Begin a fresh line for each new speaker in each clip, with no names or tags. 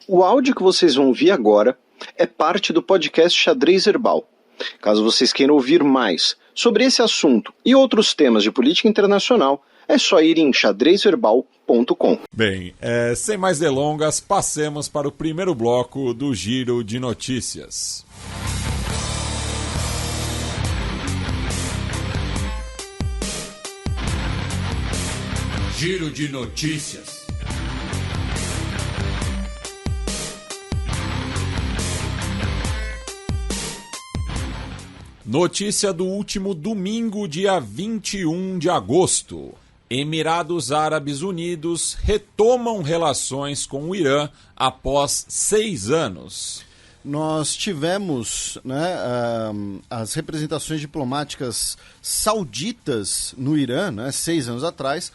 O áudio que vocês vão ouvir agora é parte do podcast Xadrez Herbal. Caso vocês queiram ouvir mais sobre esse assunto e outros temas de política internacional, é só ir em xadrezherbal.com.
Bem, sem mais delongas, passemos para o primeiro bloco do Giro de Notícias.
Giro de Notícias.
Notícia do último domingo, dia 21 de agosto. Emirados Árabes Unidos retomam relações com o Irã após 6 anos.
Nós tivemos as representações diplomáticas sauditas no Irã, 6 anos atrás,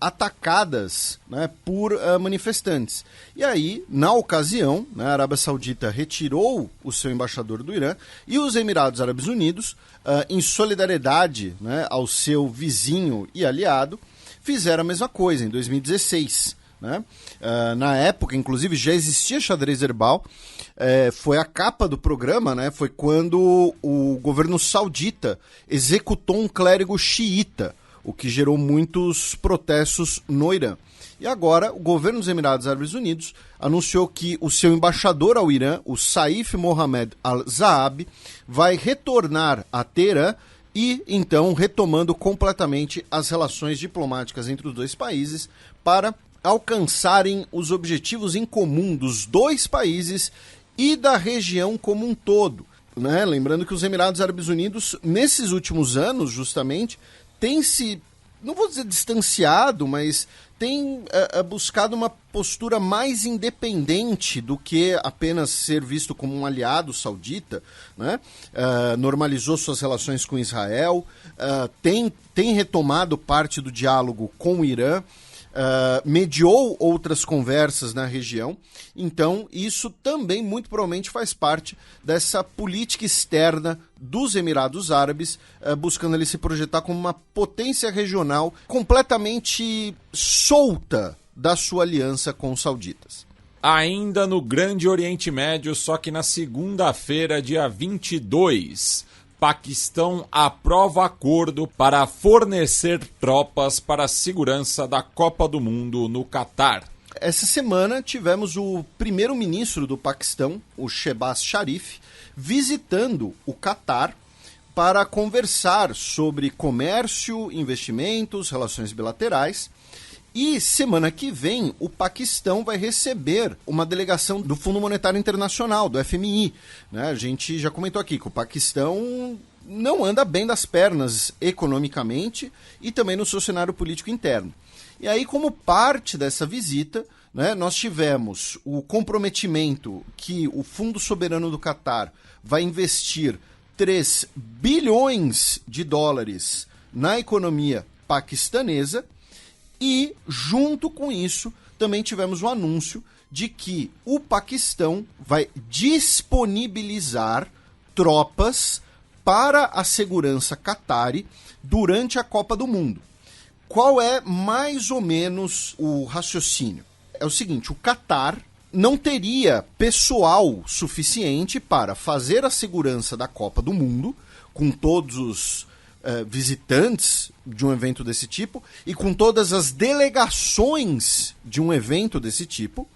atacadas por manifestantes. E aí, na ocasião, a Arábia Saudita retirou o seu embaixador do Irã e os Emirados Árabes Unidos, em solidariedade ao seu vizinho e aliado, fizeram a mesma coisa em 2016. Na época, inclusive, já existia Xadrez Herbal. Foi a capa do programa, foi quando o governo saudita executou um clérigo xiita, o que gerou muitos protestos no Irã. E agora, o governo dos Emirados Árabes Unidos anunciou que o seu embaixador ao Irã, o Saif Mohammed Al-Zaab, vai retornar a Teherã e, então, retomando completamente as relações diplomáticas entre os dois países para alcançarem os objetivos em comum dos dois países e da região como um todo. Lembrando que os Emirados Árabes Unidos, nesses últimos anos, justamente, têm se, não vou dizer distanciado, mas tem buscado uma postura mais independente do que apenas ser visto como um aliado saudita, normalizou suas relações com Israel, tem retomado parte do diálogo com o Irã, mediou outras conversas na região. Então isso também muito provavelmente faz parte dessa política externa dos Emirados Árabes, buscando ele se projetar como uma potência regional completamente solta da sua aliança com os sauditas.
Ainda no Grande Oriente Médio, só que na segunda-feira, dia 22, Paquistão aprova acordo para fornecer tropas para a segurança da Copa do Mundo no Catar.
Essa semana tivemos o primeiro-ministro do Paquistão, o Shehbaz Sharif, visitando o Catar para conversar sobre comércio, investimentos, relações bilaterais. E semana que vem o Paquistão vai receber uma delegação do Fundo Monetário Internacional, do FMI. A gente já comentou aqui que o Paquistão não anda bem das pernas economicamente e também no seu cenário político interno. E aí, como parte dessa visita, nós tivemos o comprometimento que o Fundo Soberano do Catar vai investir 3 bilhões de dólares na economia paquistanesa. E, junto com isso, também tivemos o anúncio de que o Paquistão vai disponibilizar tropas para a segurança catarí durante a Copa do Mundo. Qual é mais ou menos o raciocínio? É o seguinte, o Catar não teria pessoal suficiente para fazer a segurança da Copa do Mundo, com todos os visitantes de um evento desse tipo e com todas as delegações de um evento desse tipo,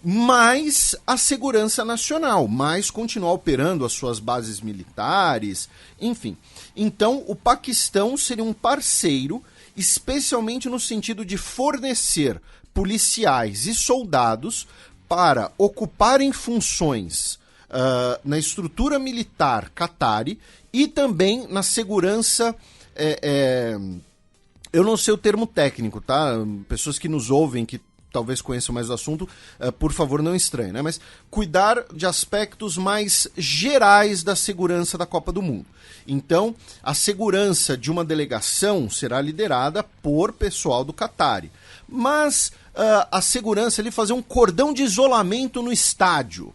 mais a segurança nacional, mais continuar operando as suas bases militares, enfim. Então, o Paquistão seria um parceiro, especialmente no sentido de fornecer policiais e soldados para ocuparem funções na estrutura militar catarí e também na segurança, eu não sei o termo técnico, tá? Pessoas que nos ouvem, que talvez conheçam mais o assunto, por favor não estranhem, mas cuidar de aspectos mais gerais da segurança da Copa do Mundo. Então, a segurança de uma delegação será liderada por pessoal do Catar. Mas a segurança ali, fazer um cordão de isolamento no estádio,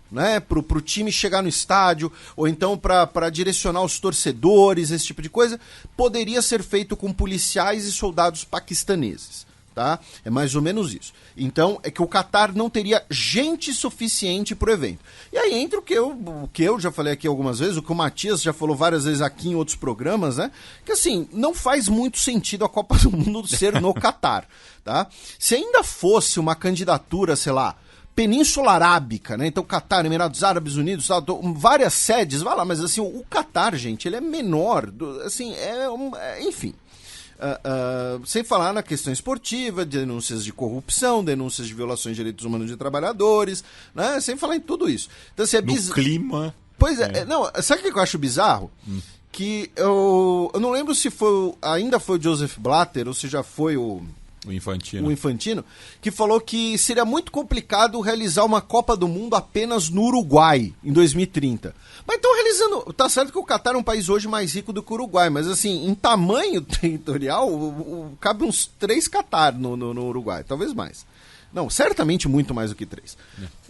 para o time chegar no estádio, ou então para direcionar os torcedores, esse tipo de coisa, poderia ser feito com policiais e soldados paquistaneses. tá? É mais ou menos isso. Então, é que o Catar não teria gente suficiente pro evento. E aí entra o que eu já falei aqui algumas vezes, o que o Matias já falou várias vezes aqui em outros programas, né? Que assim, não faz muito sentido a Copa do Mundo ser no Catar, tá? Se ainda fosse uma candidatura, sei lá, Península Arábica, né? Então, Catar, Emirados Árabes Unidos, tal, várias sedes, vai lá, mas assim, o Catar, gente, ele é menor, assim, enfim. Sem falar na questão esportiva, denúncias de corrupção, denúncias de violações de direitos humanos de trabalhadores, né? Sem falar em tudo isso. Então, assim,
no clima.
Pois é, não, sabe o que eu acho bizarro? Que eu não lembro se ainda foi o Joseph Blatter ou se já foi o Infantino, que falou que seria muito complicado realizar uma Copa do Mundo apenas no Uruguai em 2030. Mas então realizando... Tá certo que o Catar é um país hoje mais rico do que o Uruguai, mas assim, em tamanho territorial, cabe uns 3 Catar no Uruguai, talvez mais. Não, certamente muito mais do que 3.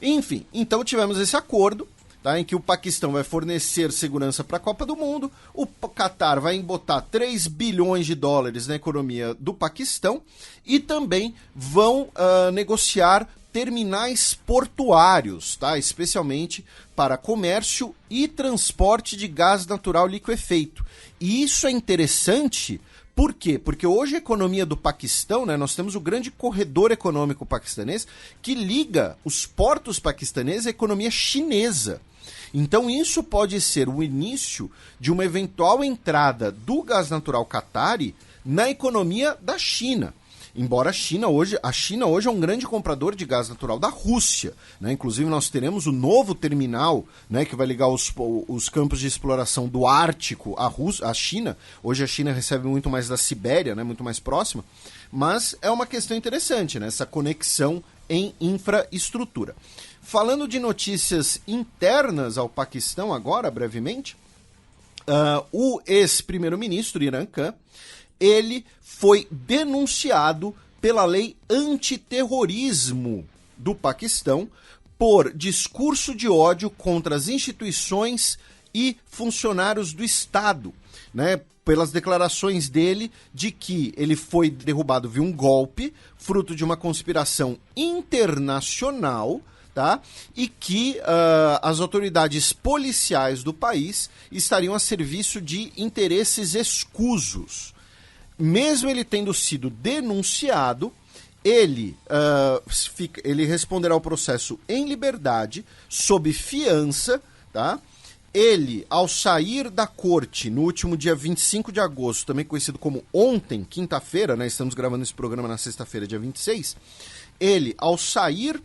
Enfim, então tivemos esse acordo, tá, em que o Paquistão vai fornecer segurança para a Copa do Mundo, o Catar vai botar 3 bilhões de dólares na economia do Paquistão e também vão negociar terminais portuários, tá, especialmente para comércio e transporte de gás natural liquefeito. E isso é interessante. Por quê? Porque hoje a economia do Paquistão, né, nós temos o grande corredor econômico paquistanês que liga os portos paquistaneses à economia chinesa. Então isso pode ser o início de uma eventual entrada do gás natural qatari na economia da China. Embora a China hoje é um grande comprador de gás natural da Rússia, né? Inclusive nós teremos o novo terminal, né, que vai ligar os campos de exploração do Ártico à China. Hoje a China recebe muito mais da Sibéria, né, muito mais próxima, mas é uma questão interessante, né, essa conexão em infraestrutura. Falando de notícias internas ao Paquistão agora, brevemente, o ex-primeiro-ministro Imran Khan, ele foi denunciado pela lei antiterrorismo do Paquistão por discurso de ódio contra as instituições e funcionários do Estado, né? Pelas declarações dele de que ele foi derrubado via um golpe, fruto de uma conspiração internacional, tá? E que as autoridades policiais do país estariam a serviço de interesses escusos. Mesmo ele tendo sido denunciado, ele responderá ao processo em liberdade, sob fiança, tá? Ele, ao sair da corte no último dia 25 de agosto, também conhecido como ontem, quinta-feira, né? Estamos gravando esse programa na sexta-feira, dia 26, ele, ao sair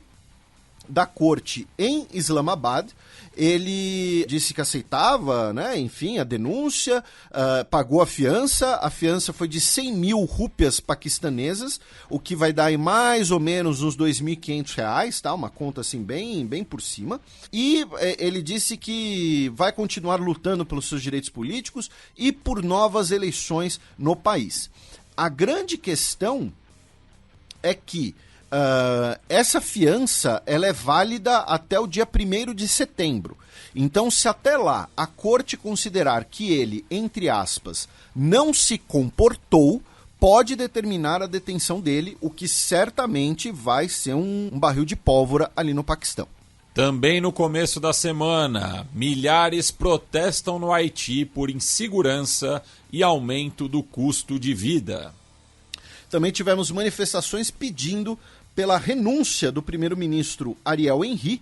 da corte em Islamabad, ele disse que aceitava, né, enfim, a denúncia, pagou a fiança foi de 100 mil rúpias paquistanesas, o que vai dar aí mais ou menos uns R$2.500, tá, uma conta assim bem por cima, e ele disse que vai continuar lutando pelos seus direitos políticos e por novas eleições no país. A grande questão é que essa fiança ela é válida até o dia 1º de setembro. Então, se até lá a corte considerar que ele, entre aspas, não se comportou, pode determinar a detenção dele, o que certamente vai ser um barril de pólvora ali no Paquistão.
Também no começo da semana, milhares protestam no Haiti por insegurança e aumento do custo de vida.
Também tivemos manifestações pedindo pela renúncia do primeiro-ministro Ariel Henry.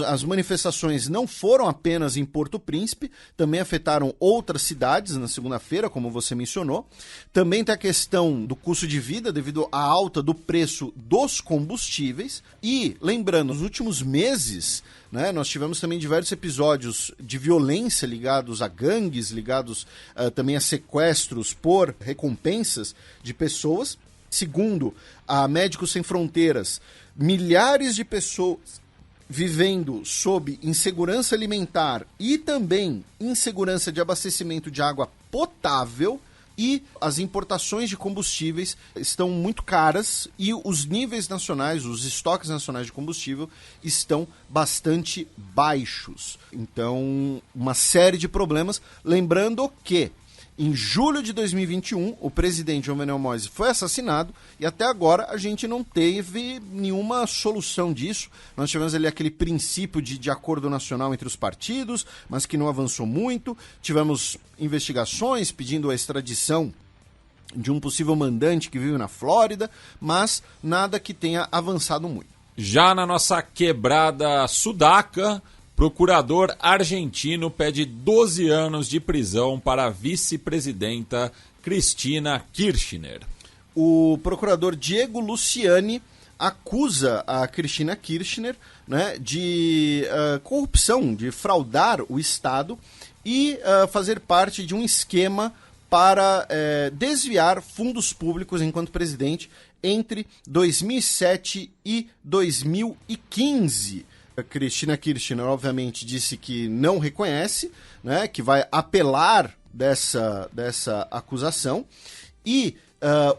As manifestações não foram apenas em Porto Príncipe, também afetaram outras cidades na segunda-feira, como você mencionou. Também tem a questão do custo de vida devido à alta do preço dos combustíveis. E, lembrando, nos últimos meses, né, nós tivemos também diversos episódios de violência ligados a gangues, ligados também a sequestros por recompensas de pessoas. Segundo a Médicos Sem Fronteiras, milhares de pessoas vivendo sob insegurança alimentar e também insegurança de abastecimento de água potável, e as importações de combustíveis estão muito caras e os níveis nacionais, os estoques nacionais de combustível estão bastante baixos. Então, uma série de problemas. Lembrando que Em julho de 2021, o presidente Jovenel Moïse foi assassinado e até agora a gente não teve nenhuma solução disso. Nós tivemos ali aquele princípio de acordo nacional entre os partidos, mas que não avançou muito. Tivemos investigações pedindo a extradição de um possível mandante que vive na Flórida, mas nada que tenha avançado muito.
Já na nossa quebrada sudaca, procurador argentino pede 12 anos de prisão para a vice-presidenta Cristina Kirchner.
O procurador Diego Luciani acusa a Cristina Kirchner, né, de corrupção, de fraudar o Estado e fazer parte de um esquema para desviar fundos públicos enquanto presidente entre 2007 e 2015. A Cristina Kirchner, obviamente, disse que não reconhece, né, que vai apelar dessa acusação. E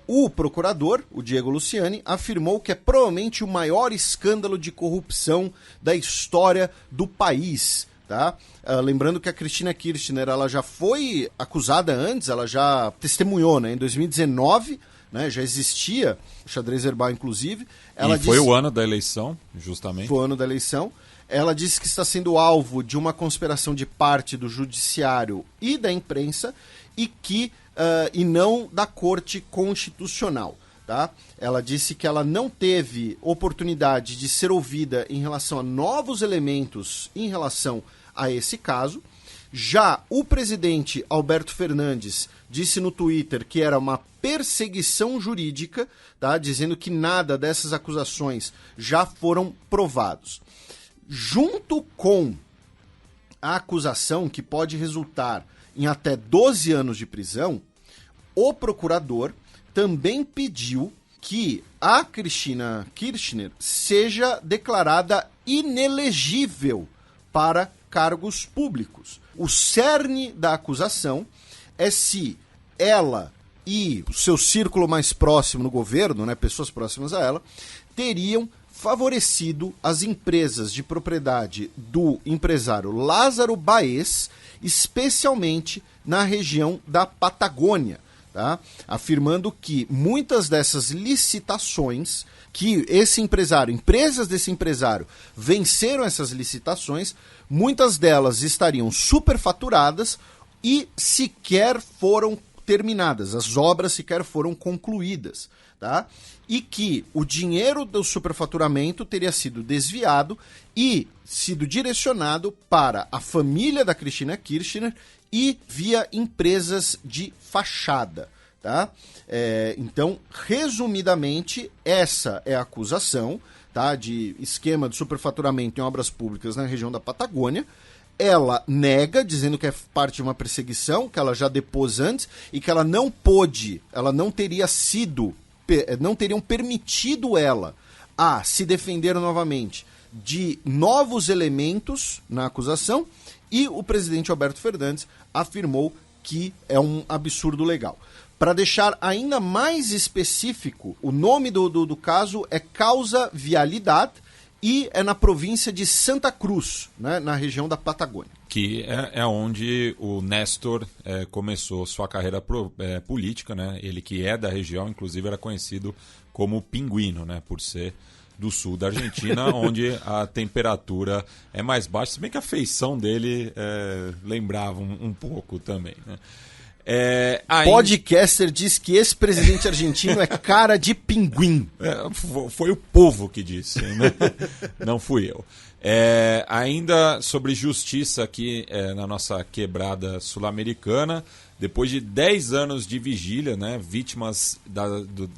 o procurador, o Diego Luciani, afirmou que é provavelmente o maior escândalo de corrupção da história do país. Tá? Lembrando que a Cristina Kirchner ela já foi acusada antes, ela já testemunhou, né, em 2019, né, já existia o xadrez verbal, inclusive. Ela
foi o ano da eleição, justamente.
Foi o ano da eleição. Ela disse que está sendo alvo de uma conspiração de parte do judiciário e da imprensa e não da Corte Constitucional. Tá? Ela disse que ela não teve oportunidade de ser ouvida em relação a novos elementos em relação a esse caso. Já o presidente Alberto Fernandes disse no Twitter que era uma perseguição jurídica, tá? Dizendo que nada dessas acusações já foram provados. Junto com a acusação, que pode resultar em até 12 anos de prisão, o procurador também pediu que a Cristina Kirchner seja declarada inelegível para cargos públicos. O cerne da acusação é se ela e o seu círculo mais próximo no governo, né, pessoas próximas a ela, teriam favorecido as empresas de propriedade do empresário Lázaro Baez, especialmente na região da Patagônia. Tá? Afirmando que muitas dessas licitações que empresas desse empresário venceram essas licitações, muitas delas estariam superfaturadas e sequer foram terminadas, as obras sequer foram concluídas. Tá? E que o dinheiro do superfaturamento teria sido desviado e sido direcionado para a família da Cristina Kirchner e via empresas de fachada. Tá? Então, resumidamente, essa é a acusação, tá, de esquema de superfaturamento em obras públicas na região da Patagônia. Ela nega, dizendo que é parte de uma perseguição, que ela já depôs antes e que ela não teriam permitido ela a se defender novamente de novos elementos na acusação, e o presidente Alberto Fernandes afirmou que é um absurdo legal. Para deixar ainda mais específico, o nome do caso é Causa Vialidad e é na província de Santa Cruz, né, na região da Patagônia.
Que é onde o Néstor começou sua carreira política, né? Ele que é da região, inclusive era conhecido como Pinguino, né? Por ser do sul da Argentina, onde a temperatura é mais baixa, se bem que a feição dele lembrava um pouco também, né?
Podcaster diz que esse presidente argentino é cara de pinguim.
Foi o povo que disse, né? Não fui eu. Ainda sobre justiça aqui na nossa quebrada sul-americana, depois de 10 anos de vigília, né, vítimas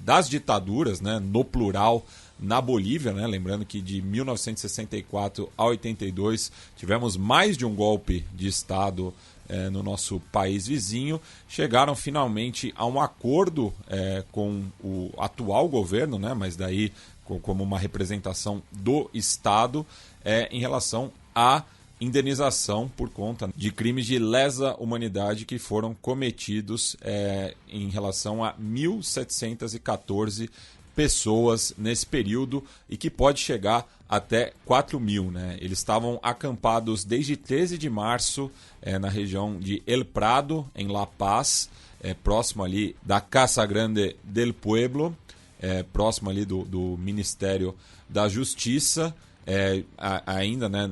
das ditaduras, né, no plural, na Bolívia, né, lembrando que de 1964 a 82 tivemos mais de um golpe de Estado no nosso país vizinho, chegaram finalmente a um acordo com o atual governo, né, mas daí como uma representação do Estado em relação à indenização por conta de crimes de lesa humanidade que foram cometidos em relação a 1.714 pessoas nesse período e que pode chegar até 4 mil. Né? Eles estavam acampados desde 13 de março na região de El Prado, em La Paz, próximo ali da Casa Grande del Pueblo, próximo ali do Ministério da Justiça, ainda, né,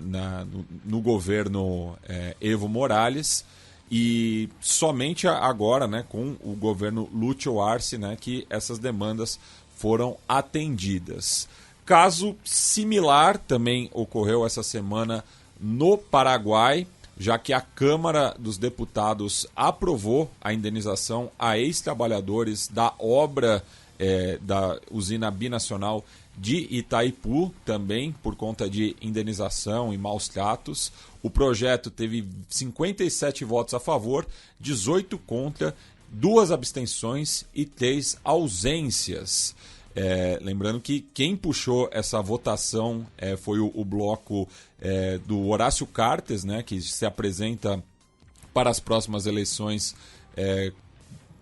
no governo Evo Morales. E somente agora, né, com o governo Lúcio Arce, né, que essas demandas foram atendidas. Caso similar também ocorreu essa semana no Paraguai, já que a Câmara dos Deputados aprovou a indenização a ex-trabalhadores da obra da usina binacional de Itaipu, também por conta de indenização e maus tratos. O projeto teve 57 votos a favor, 18 contra, 2 abstenções e 3 ausências. Lembrando que quem puxou essa votação foi o bloco do Horácio Cartes, né, que se apresenta para as próximas eleições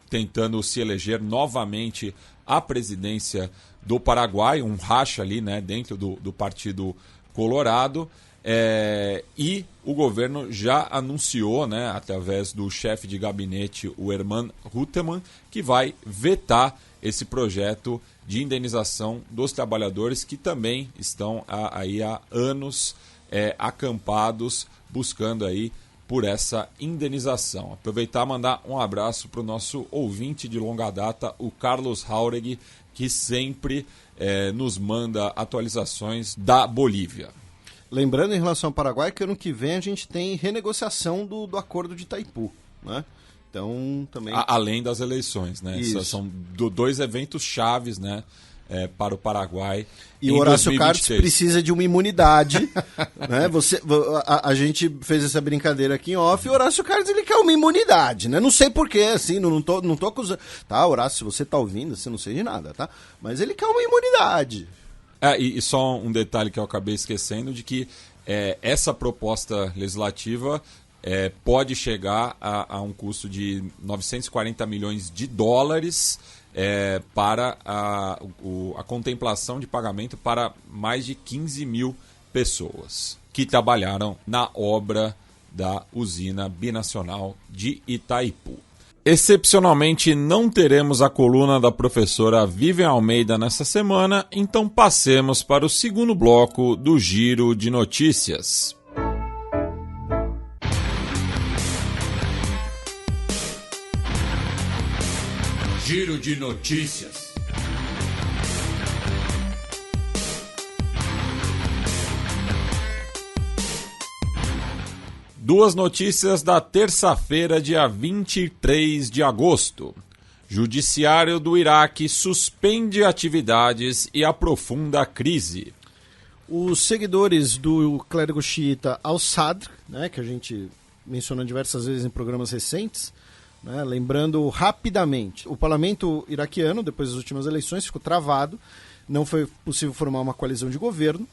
tentando se eleger novamente à presidência do Paraguai, um racha ali, né, dentro do Partido Colorado. E o governo já anunciou, né, através do chefe de gabinete, o Herman Reutemann, que vai vetar esse projeto de indenização dos trabalhadores que também estão aí há anos acampados buscando aí por essa indenização. Aproveitar e mandar um abraço para o nosso ouvinte de longa data, o Carlos Jauregui, que sempre nos manda atualizações da Bolívia.
Lembrando em relação ao Paraguai que ano que vem a gente tem renegociação do acordo de Itaipu, né? Então, também...
Além das eleições, né? São 2 eventos chaves, né, para o Paraguai.
E o Horácio Cartes precisa de uma imunidade. Né? A gente fez essa brincadeira aqui em off e o Horácio Cartes ele quer uma imunidade, né? Não sei porquê, assim, não tô acusando. Tá, Horácio, se você tá ouvindo, você não sei de nada, tá? Mas ele quer uma imunidade.
E só um detalhe que eu acabei esquecendo, de que essa proposta legislativa pode chegar a um custo de 940 milhões de dólares para a contemplação de pagamento para mais de 15 mil pessoas que trabalharam na obra da usina binacional de Itaipu. Excepcionalmente, não teremos a coluna da professora Vivian Almeida nesta semana, então passemos para o segundo bloco do Giro de Notícias. Giro de Notícias. Duas notícias da terça-feira, dia 23 de agosto. Judiciário do Iraque suspende atividades e aprofunda a crise.
Os seguidores do clérigo xiita al-Sadr, né, que a gente mencionou diversas vezes em programas recentes, né, lembrando rapidamente, o parlamento iraquiano, depois das últimas eleições, ficou travado, não foi possível formar uma coalizão de governo,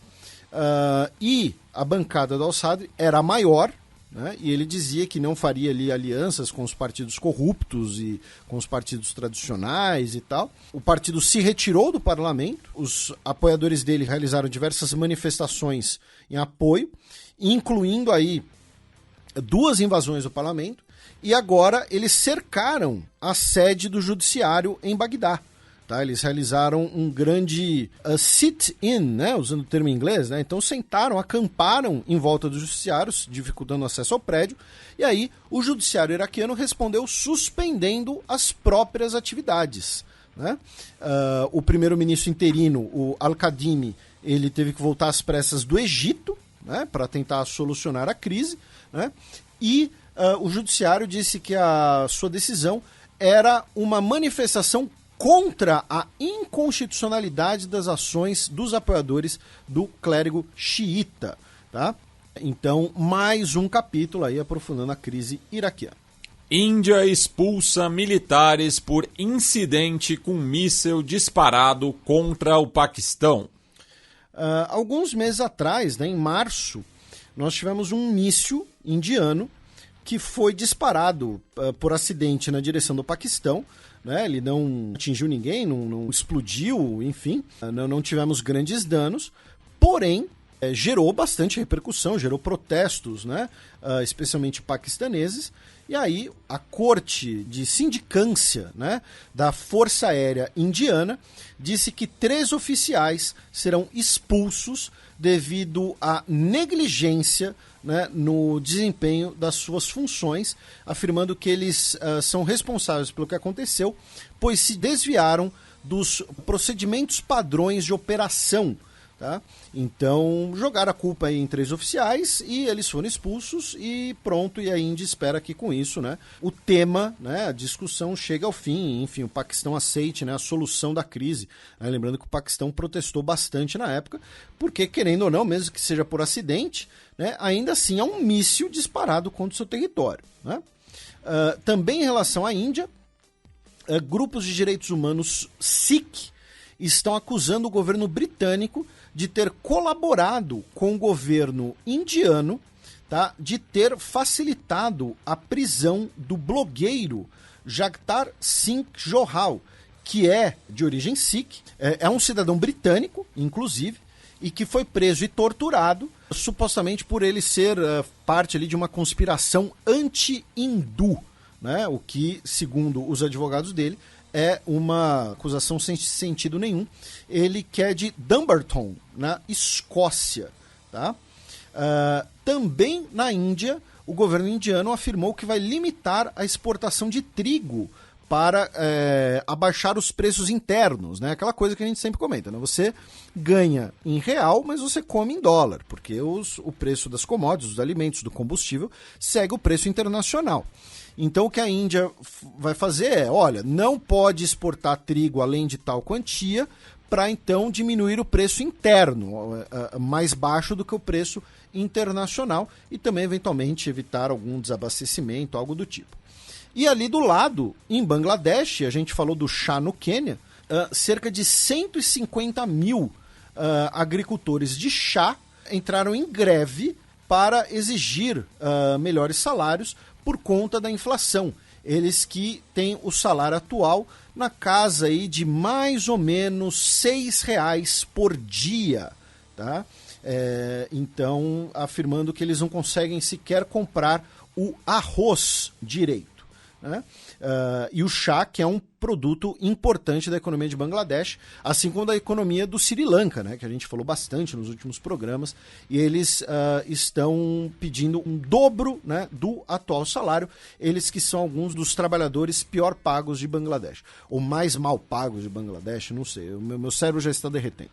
e a bancada do al-Sadr era a maior, né, e ele dizia que não faria ali alianças com os partidos corruptos e com os partidos tradicionais e tal. O partido se retirou do parlamento, os apoiadores dele realizaram diversas manifestações em apoio, incluindo aí 2 invasões do parlamento, e agora eles cercaram a sede do judiciário em Bagdá. Tá? Eles realizaram um grande sit-in, né? Usando o termo em inglês, né? Então sentaram, acamparam em volta dos judiciários, dificultando o acesso ao prédio, e aí o judiciário iraquiano respondeu suspendendo as próprias atividades. Né? O primeiro-ministro interino, o Al-Kadhimi, ele teve que voltar às pressas do Egito, né? Para tentar solucionar a crise, né? E o judiciário disse que a sua decisão era uma manifestação contra a inconstitucionalidade das ações dos apoiadores do clérigo xiita. Tá? Então, mais um capítulo aí aprofundando a crise iraquiana.
Índia expulsa militares por incidente com míssil disparado contra o Paquistão.
Alguns meses atrás, né, em março, nós tivemos um míssil indiano que foi disparado por acidente na direção do Paquistão, né? Ele não atingiu ninguém, não explodiu, enfim, não tivemos grandes danos, porém gerou bastante repercussão, gerou protestos, né? Especialmente paquistaneses, e aí a corte de sindicância, né, da Força Aérea Indiana disse que 3 oficiais serão expulsos devido à negligência, né, no desempenho das suas funções, afirmando que eles são responsáveis pelo que aconteceu, pois se desviaram dos procedimentos padrões de operação. Tá? Então, jogaram a culpa aí em 3 oficiais e eles foram expulsos e pronto, e a Índia espera que com isso, né, o tema, né, a discussão chegue ao fim, enfim, o Paquistão aceite, né, a solução da crise. Lembrando que o Paquistão protestou bastante na época, porque querendo ou não, mesmo que seja por acidente, né, ainda assim é um míssil disparado contra o seu território. Né? Também em relação à Índia, grupos de direitos humanos Sikh estão acusando o governo britânico de ter colaborado com o governo indiano, tá, de ter facilitado a prisão do blogueiro Jagtar Singh Johal, que é de origem Sikh, é um cidadão britânico, inclusive, e que foi preso e torturado, supostamente por ele ser parte ali de uma conspiração anti-hindu, né, o que, segundo os advogados dele, é uma acusação sem sentido nenhum. Ele que é de Dumbarton, na Escócia. Tá? Também na Índia, o governo indiano afirmou que vai limitar a exportação de trigo para abaixar os preços internos. Né? Aquela coisa que a gente sempre comenta. Né? Você ganha em real, mas você come em dólar, porque o preço das commodities, dos alimentos, do combustível, segue o preço internacional. Então o que a Índia vai fazer olha, não pode exportar trigo além de tal quantia para então diminuir o preço interno, mais baixo do que o preço internacional e também eventualmente evitar algum desabastecimento, algo do tipo. E ali do lado, em Bangladesh, a gente falou do chá no Quênia, cerca de 150 mil agricultores de chá entraram em greve para exigir melhores salários por conta da inflação. Eles que têm o salário atual na casa aí de mais ou menos R$6 por dia. Tá? Então, afirmando que eles não conseguem sequer comprar o arroz direito. Né? E o chá, que é um produto importante da economia de Bangladesh, assim como da economia do Sri Lanka, né? Que a gente falou bastante nos últimos programas, e eles estão pedindo um dobro, né, do atual salário, eles que são alguns dos trabalhadores pior pagos de Bangladesh, ou mais mal pagos de Bangladesh, não sei, o meu cérebro já está derretendo.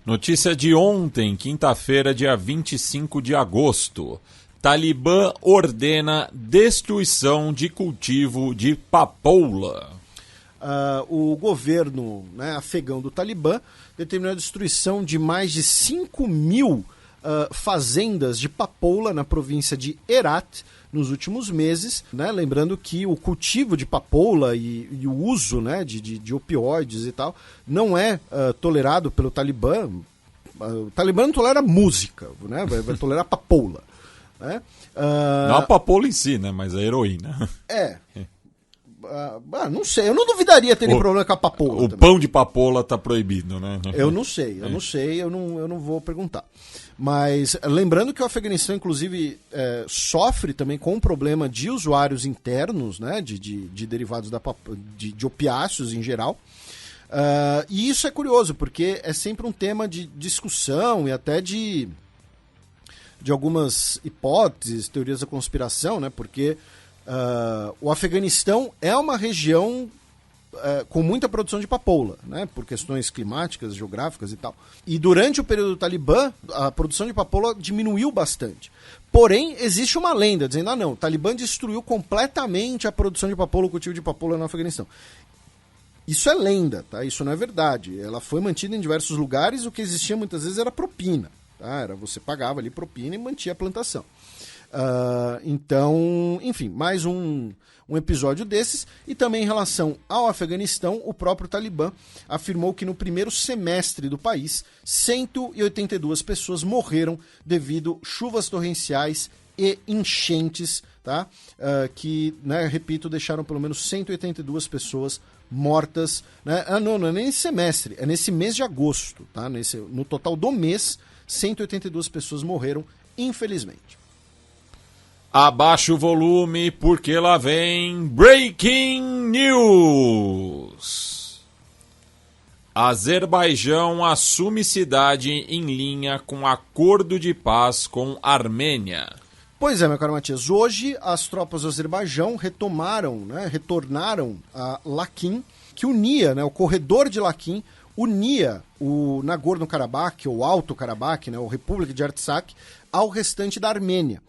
Notícia de ontem, quinta-feira, dia 25 de agosto. Talibã ordena destruição de cultivo de papoula.
O governo, né, afegão do Talibã determinou a destruição de mais de 5 mil fazendas de papoula na província de Herat nos últimos meses. Né? Lembrando que o cultivo de papoula e o uso, né, de opioides e tal não é tolerado pelo Talibã. O Talibã não tolera música, né? vai tolerar papoula.
Não a papoula em si, né? Mas a heroína.
Não sei, eu não duvidaria ter problema com a papoula.
O também. Pão de papoula tá proibido, né?
Eu não sei, eu não vou perguntar. Mas lembrando que o Afeganistão, inclusive, sofre também com um problema de usuários internos, né? De derivados de opiáceos em geral. E isso é curioso, porque é sempre um tema de discussão e até de algumas hipóteses, teorias da conspiração, né? Porque o Afeganistão é uma região com muita produção de papoula, né? Por questões climáticas, geográficas e tal. E durante o período do Talibã, a produção de papoula diminuiu bastante. Porém, existe uma lenda dizendo, não, o Talibã destruiu completamente a produção de papoula, o cultivo de papoula no Afeganistão. Isso é lenda, tá? Isso não é verdade. Ela foi mantida em diversos lugares, o que existia muitas vezes era propina. Era, você pagava ali propina e mantinha a plantação. Então, enfim, mais um episódio desses. E também em relação ao Afeganistão, o próprio Talibã afirmou que no primeiro semestre do país, 182 pessoas morreram devido a chuvas torrenciais e enchentes, tá? Que, né, repito, deixaram pelo menos 182 pessoas mortas, né? Não é nem nesse semestre, é nesse mês de agosto, tá? No total do mês, 182 pessoas morreram, infelizmente.
Abaixa o volume, porque lá vem Breaking News. Azerbaijão assume cidade em linha com acordo de paz com Armênia.
Pois é, meu caro Matias, hoje as tropas do Azerbaijão retornaram a Laquim, que unia, né, o corredor de Laquim, unia o Nagorno-Karabakh, ou Alto Karabakh, né, o República de Artsakh, ao restante da Armênia.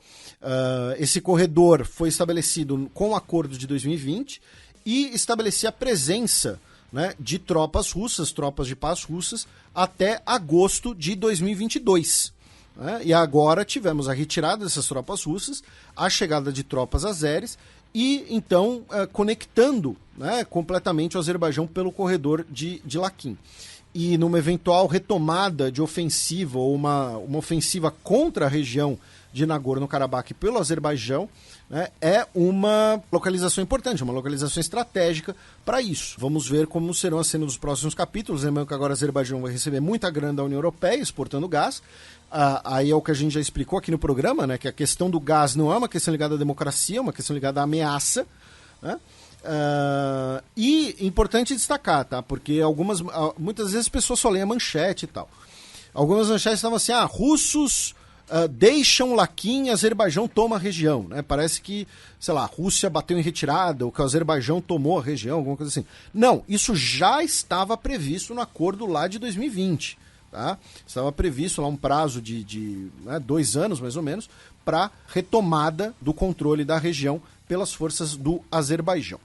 Esse corredor foi estabelecido com o acordo de 2020 e estabelecia a presença, né, de tropas russas, tropas de paz russas, até agosto de 2022. Né? E agora tivemos a retirada dessas tropas russas, a chegada de tropas azeres e, então, conectando, né, completamente o Azerbaijão pelo corredor de Laquim. E numa eventual retomada de ofensiva ou uma ofensiva contra a região de Nagorno-Karabakh pelo Azerbaijão, né, é uma localização importante, uma localização estratégica para isso. Vamos ver como serão as cenas dos próximos capítulos. Lembrando que agora o Azerbaijão vai receber muita grana da União Europeia exportando gás. Aí é o que a gente já explicou aqui no programa, né, que a questão do gás não é uma questão ligada à democracia, é uma questão ligada à ameaça, né? E importante destacar, tá? Porque muitas vezes as pessoas só leem a manchete e tal. Algumas manchetes estavam assim, russos deixam Laquim e Azerbaijão toma a região, né? Parece que, sei lá, a Rússia bateu em retirada ou que o Azerbaijão tomou a região, alguma coisa assim. Não, isso já estava previsto no acordo lá de 2020, tá? Estava previsto lá um prazo de 2 anos, mais ou menos, para retomada do controle da região pelas forças do Azerbaijão.